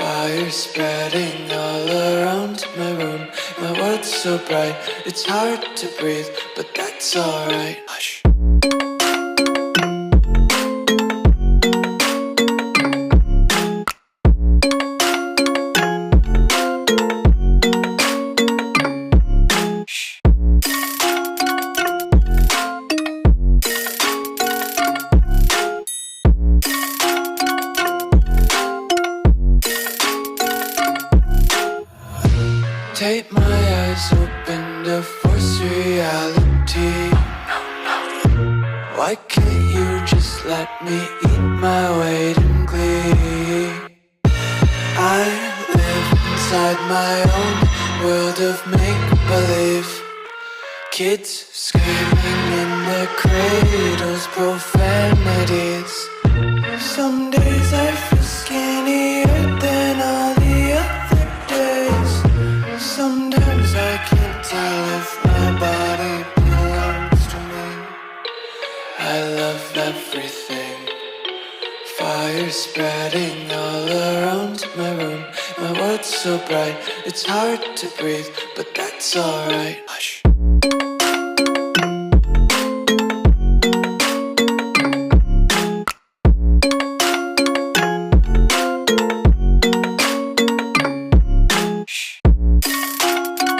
Fire spreading all around my room. My world's so bright, it's hard to breathe, but that's alright. Hush. Take my eyes open to force reality. Why can't you just let me eat my weight in glee? I live inside my own world of make-believe. Kids screaming in their cradles, profanities. Some days I feel skinnier than all the other days. Sometimes I can't tell if my body belongs to me. I love everything. Fire spreading all around my room. My world's so bright, it's hard to breathe, but that's alright.